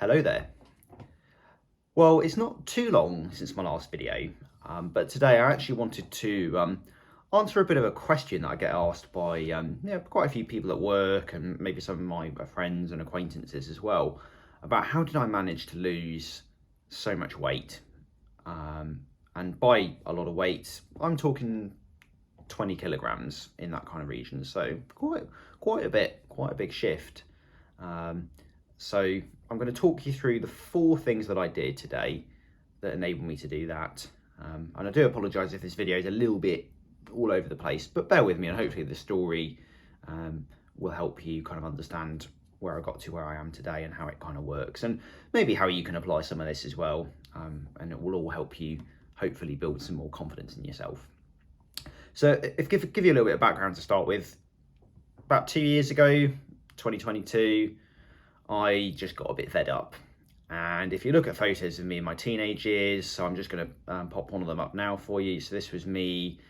Hello there. Well, it's not too long since my last video, but today I actually wanted to answer a bit of a question that I get asked by quite a few people at work and maybe some of my friends and acquaintances as well, about how did I manage to lose so much weight? And by a lot of weight, I'm talking 20 kilograms in that kind of region, so quite a big shift. So I'm going to talk you through the 4 things that I did today that enabled me to do that. And I do apologise if this video is a little bit all over the place, but bear with me and hopefully the story will help you kind of understand where I got to where I am today and how it kind of works, and maybe how you can apply some of this as well. And it will all help you hopefully build some more confidence in yourself. So give you a little bit of background to start with. About 2 years ago, 2022, I just got a bit fed up. And if you look at photos of me in my teenage years, so I'm just going to pop one of them up now for you. So this was me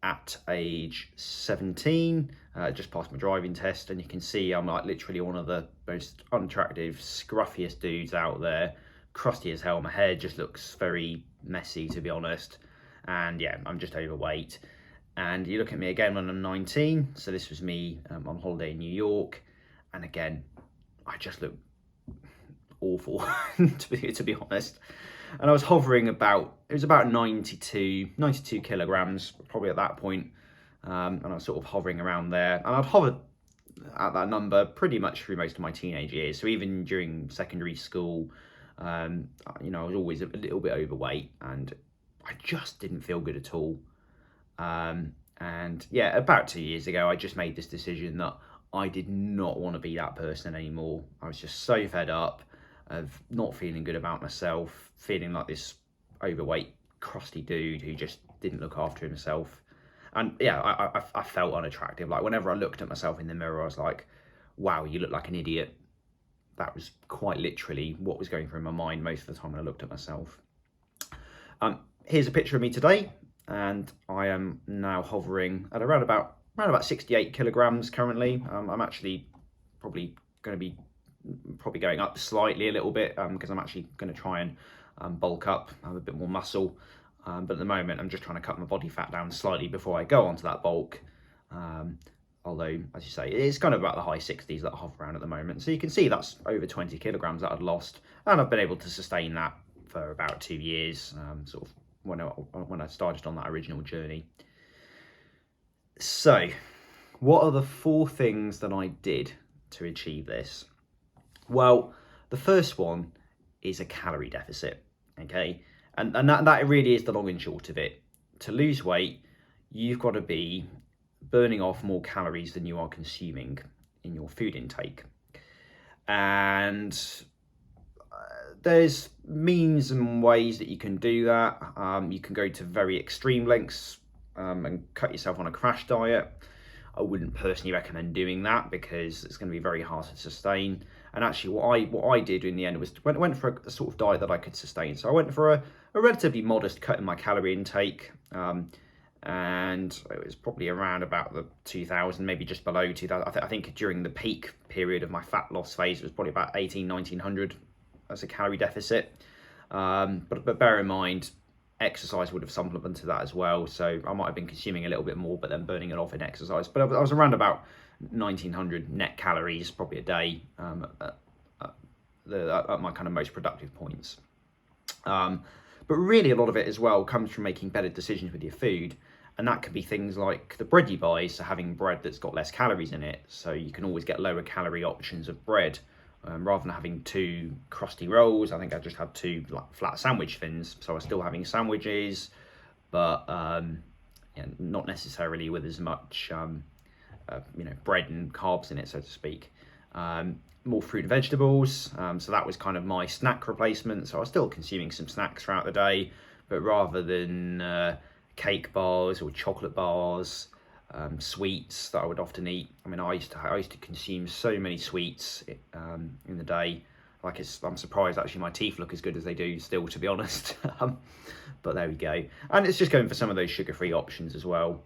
at age 17, just passed my driving test, and you can see I'm like literally one of the most unattractive, scruffiest dudes out there, crusty as hell. My hair just looks very messy, to be honest, and yeah, I'm just overweight. And you look at me again when I'm 19, so this was me on holiday in New York, and again, I just look awful, to be honest. And I was hovering about 92 kilograms, probably at that point. And I was sort of hovering around there. And I'd hovered at that number pretty much through most of my teenage years. So even during secondary school, I was always a little bit overweight, and I just didn't feel good at all. And yeah, about 2 years ago, I just made this decision that I did not want to be that person anymore. I was just so fed up of not feeling good about myself, feeling like this overweight, crusty dude who just didn't look after himself. And yeah, I felt unattractive. Like whenever I looked at myself in the mirror, I was like, wow, you look like an idiot. That was quite literally what was going through my mind most of the time when I looked at myself. Here's a picture of me today, and I am now hovering at around about 68 kilograms currently. I'm actually probably going to be going up slightly a little bit because I'm actually going to try and bulk up, have a bit more muscle. But at the moment, I'm just trying to cut my body fat down slightly before I go onto that bulk. Although, as you say, it's kind of about the high 60s that I hover around at the moment. So you can see that's over 20 kilograms that I'd lost, and I've been able to sustain that for about 2 years, sort of when I started on that original journey. So, what are the 4 things that I did to achieve this? Well, the first one is a calorie deficit, okay? And that really is the long and short of it. To lose weight, you've got to be burning off more calories than you are consuming in your food intake. And there's means and ways that you can do that. You can go to very extreme lengths and cut yourself on a crash diet. I wouldn't personally recommend doing that because it's going to be very hard to sustain. And actually what I did in the end was went for a sort of diet that I could sustain. So I went for a relatively modest cut in my calorie intake, and it was probably around about the 2000, maybe just below 2000. I think during the peak period of my fat loss phase, it was probably about 1900 as a calorie deficit. But bear in mind, exercise would have supplemented that as well, so I might have been consuming a little bit more but then burning it off in exercise. But I was around about 1900 net calories probably a day at my kind of most productive points. But really a lot of it as well comes from making better decisions with your food, and that could be things like the bread you buy, so having bread that's got less calories in it, so you can always get lower calorie options of bread. Rather than having 2 crusty rolls, I think I just had 2 like flat sandwich thins. So I was still having sandwiches, but not necessarily with as much bread and carbs in it, so to speak. More fruit and vegetables. So that was kind of my snack replacement. So I was still consuming some snacks throughout the day, but rather than cake bars or chocolate bars, sweets that I would often eat. I mean, I used to consume so many sweets in the day. Like I'm surprised actually my teeth look as good as they do still, to be honest. But there we go. And it's just going for some of those sugar-free options as well.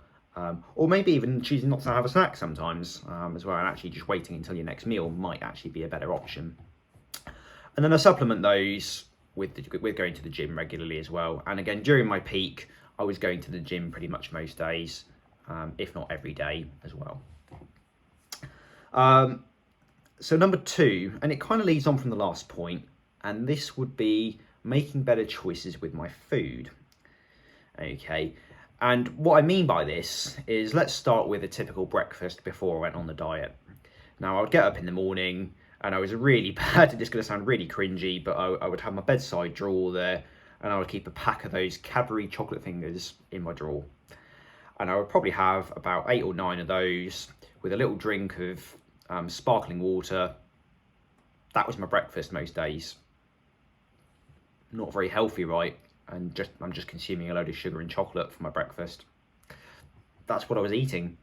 Or maybe even choosing not to have a snack sometimes as well, and actually just waiting until your next meal might actually be a better option. And then I supplement those with going to the gym regularly as well. And again, during my peak, I was going to the gym pretty much most days, if not every day as well. So number 2, and it kind of leads on from the last point, and this would be making better choices with my food. Okay, and what I mean by this is, let's start with a typical breakfast before I went on the diet. Now, I would get up in the morning, and I was really bad, this is going to sound really cringy, but I would have my bedside drawer there, and I would keep a pack of those Cadbury chocolate fingers in my drawer. And I would probably have about 8 or 9 of those with a little drink of sparkling water. That was my breakfast most days. Not very healthy, right? And I'm just consuming a load of sugar and chocolate for my breakfast. That's what I was eating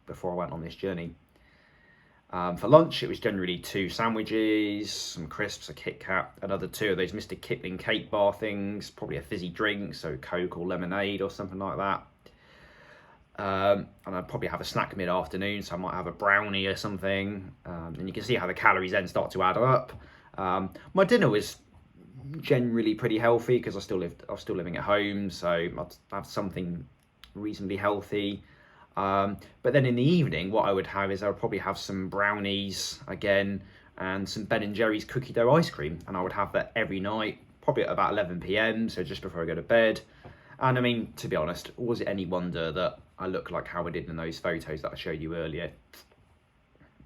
before I went on this journey. For lunch, it was generally 2 sandwiches, some crisps, a Kit Kat, another 2 of those Mr. Kipling cake bar things, probably a fizzy drink, so Coke or lemonade or something like that. And I'd probably have a snack mid-afternoon, so I might have a brownie or something. And you can see how the calories then start to add up. My dinner was generally pretty healthy because I was still living at home, so I'd have something reasonably healthy. But then in the evening, what I would have is I would probably have some brownies again and some Ben & Jerry's cookie dough ice cream, and I would have that every night, probably at about 11 p.m, so just before I go to bed. And I mean, to be honest, was it any wonder that I look like how I did in those photos that I showed you earlier?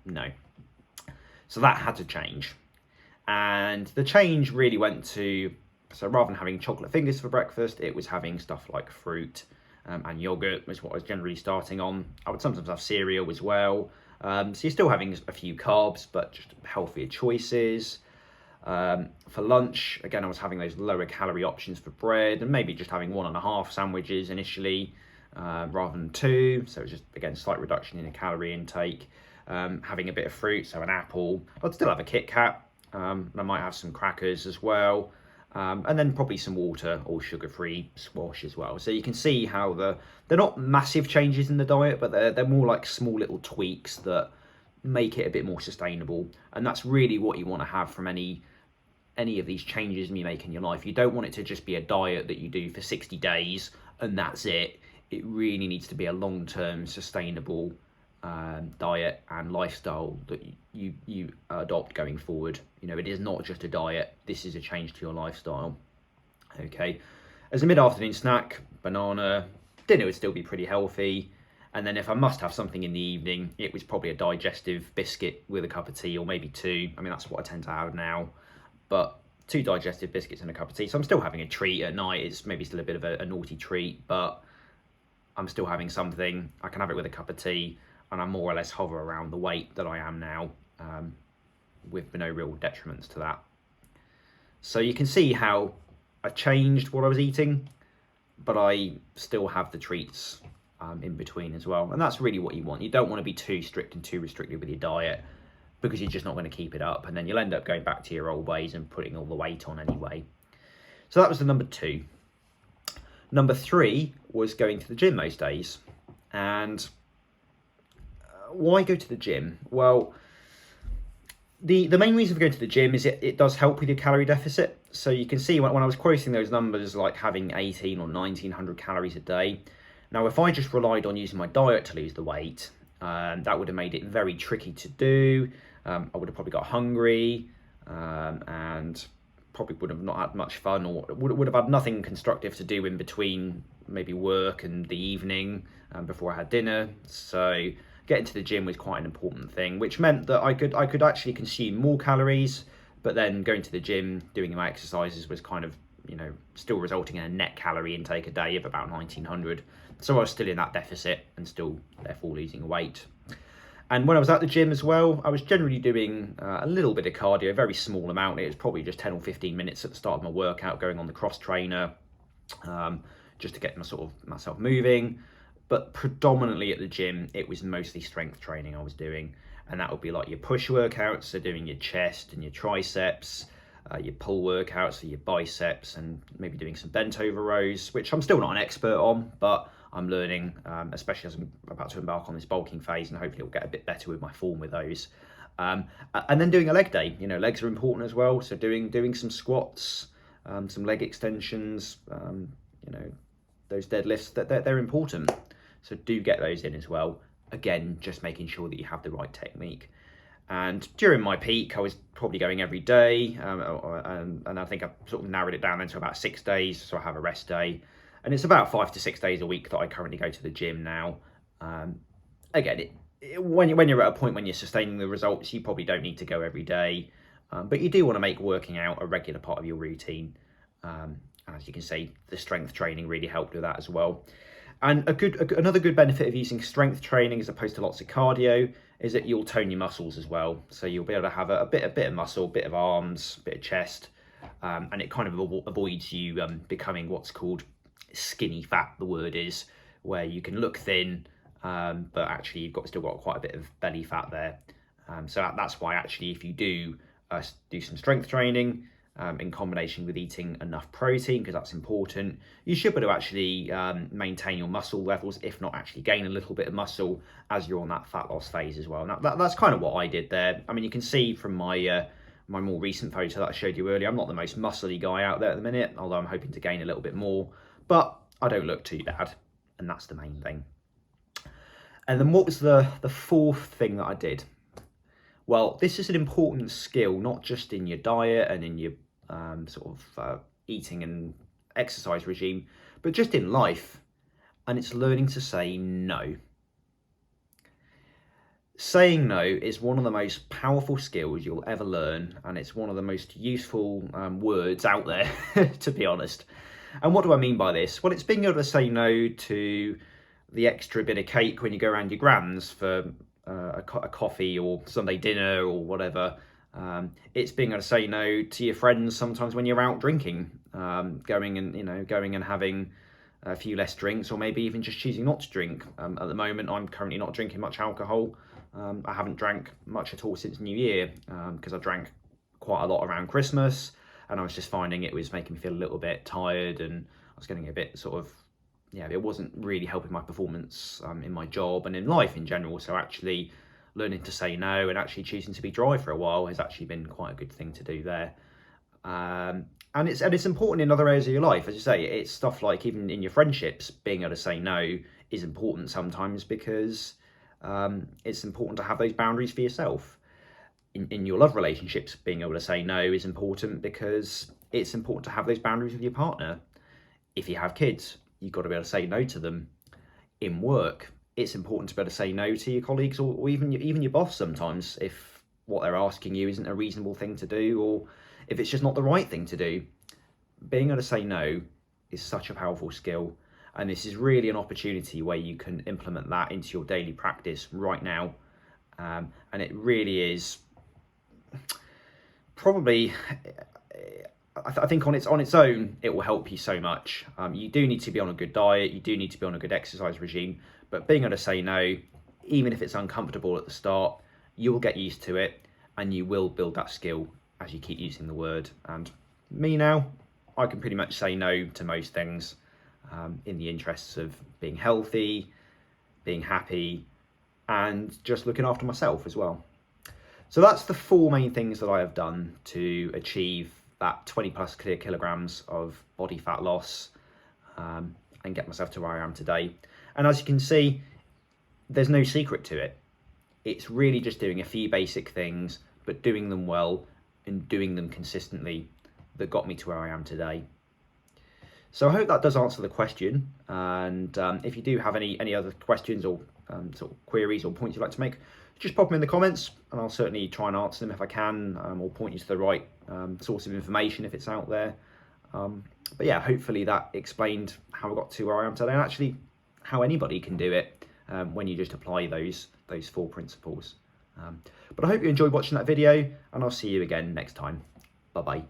No. So that had to change. And the change really went to, so rather than having chocolate fingers for breakfast, it was having stuff like fruit and yogurt was what I was generally starting on. I would sometimes have cereal as well. So you're still having a few carbs, but just healthier choices. For lunch, again, I was having those lower calorie options for bread and maybe just having 1.5 sandwiches initially rather than 2. So it's just, again, slight reduction in the calorie intake. Having a bit of fruit, so an apple. I'd still have a Kit Kat. And I might have some crackers as well. And then probably some water or sugar-free squash as well. So you can see how they're not massive changes in the diet, but they're more like small little tweaks that make it a bit more sustainable. And that's really what you want to have from any of these changes you make in your life. You don't want it to just be a diet that you do for 60 days and that's it. It really needs to be a long-term sustainable diet and lifestyle that you adopt going forward. You know, it is not just a diet. This is a change to your lifestyle. Okay, as a mid-afternoon snack, banana. Dinner would still be pretty healthy. And then if I must have something in the evening, it was probably a digestive biscuit with a cup of tea, or maybe 2. I mean, that's what I tend to have now. But 2 digestive biscuits and a cup of tea. So I'm still having a treat at night. It's maybe still a bit of a naughty treat, but I'm still having something. I can have it with a cup of tea, and I more or less hover around the weight that I am now, with no real detriments to that. So you can see how I changed what I was eating, but I still have the treats in between as well. And that's really what you want. You don't want to be too strict and too restricted with your diet, because you're just not going to keep it up, and then you'll end up going back to your old ways and putting all the weight on anyway. So that was the number 2. Number 3 was going to the gym most days. And why go to the gym? Well, the main reason for going to the gym is it does help with your calorie deficit. So you can see when I was quoting those numbers, like having 18 or 1900 calories a day. Now, if I just relied on using my diet to lose the weight, that would have made it very tricky to do. I would have probably got hungry and probably would have not had much fun, or would have had nothing constructive to do in between maybe work and the evening before I had dinner. So getting to the gym was quite an important thing, which meant that I could actually consume more calories, but then going to the gym, doing my exercises was kind of, you know, still resulting in a net calorie intake a day of about 1900. So I was still in that deficit and still therefore losing weight. And when I was at the gym as well, I was generally doing a little bit of cardio, a very small amount. It was probably just 10 or 15 minutes at the start of my workout, going on the cross trainer, just to get myself moving. But predominantly at the gym, it was mostly strength training I was doing. And that would be like your push workouts, so doing your chest and your triceps, your pull workouts, so your biceps, and maybe doing some bent over rows, which I'm still not an expert on, but I'm learning, especially as I'm about to embark on this bulking phase, and hopefully it'll get a bit better with my form with those. And then doing a leg day. You know, legs are important as well. So doing some squats, some leg extensions, you know, those deadlifts, they're important. So do get those in as well. Again, just making sure that you have the right technique. And during my peak, I was probably going every day, and I think I've sort of narrowed it down into about 6 days, so I have a rest day. And it's about 5 to 6 days a week that I currently go to the gym now. Again, when you're at a point when you're sustaining the results, you probably don't need to go every day, but you do want to make working out a regular part of your routine. As you can see, the strength training really helped with that as well. And another good benefit of using strength training as opposed to lots of cardio is that you'll tone your muscles as well. So you'll be able to have a bit of muscle, a bit of arms, a bit of chest, and it kind of avoids you becoming what's called skinny fat, the word is, where you can look thin, but actually you've still got quite a bit of belly fat there. So that's why actually if you do some strength training, in combination with eating enough protein, because that's important, you should be able to actually maintain your muscle levels, if not actually gain a little bit of muscle as you're on that fat loss phase as well. Now that's kind of what I did there. I mean, you can see from my my more recent photo that I showed you earlier, I'm not the most muscly guy out there at the minute, although I'm hoping to gain a little bit more, but I don't look too bad, and that's the main thing. And then what was the fourth thing that I did? Well, this is an important skill, not just in your diet and in your eating and exercise regime, but just in life, and it's learning to say no. Saying no is one of the most powerful skills you'll ever learn, and it's one of the most useful words out there, to be honest. And what do I mean by this? Well, it's being able to say no to the extra bit of cake when you go around your grand's for a coffee or Sunday dinner or whatever. It's being able to say no to your friends sometimes when you're out drinking, going and having a few less drinks, or maybe even just choosing not to drink. At the moment, I'm currently not drinking much alcohol. I haven't drank much at all since New Year, because I drank quite a lot around Christmas, and I was just finding it was making me feel a little bit tired, and I was getting a bit it wasn't really helping my performance in my job and in life in general. So actually learning to say no and actually choosing to be dry for a while has actually been quite a good thing to do there. And it's important in other areas of your life. As you say, it's stuff like even in your friendships, being able to say no is important sometimes, because it's important to have those boundaries for yourself. In your love relationships, being able to say no is important, because it's important to have those boundaries with your partner. If you have kids, you've got to be able to say no to them. In work, it's important to be able to say no to your colleagues, or even your boss sometimes, if what they're asking you isn't a reasonable thing to do, or if it's just not the right thing to do. Being able to say no is such a powerful skill, and this is really an opportunity where you can implement that into your daily practice right now. And it really is probably, I think on its own, it will help you so much. You do need to be on a good diet, you do need to be on a good exercise regime, but being able to say no, even if it's uncomfortable at the start, you will get used to it, and you will build that skill as you keep using the word. And me now, I can pretty much say no to most things, in the interests of being healthy, being happy, and just looking after myself as well. So that's the 4 main things that I have done to achieve that 20 plus clear kilograms of body fat loss, and get myself to where I am today. And as you can see, there's no secret to it. It's really just doing a few basic things, but doing them well and doing them consistently, that got me to where I am today. So I hope that does answer the question. And if you do have any other questions or sort of queries or points you'd like to make, just pop them in the comments, and I'll certainly try and answer them if I can, or point you to the right source of information if it's out there. But yeah, hopefully that explained how I got to where I am today, and actually how anybody can do it when you just apply those 4 principles. But I hope you enjoyed watching that video, and I'll see you again next time. Bye bye.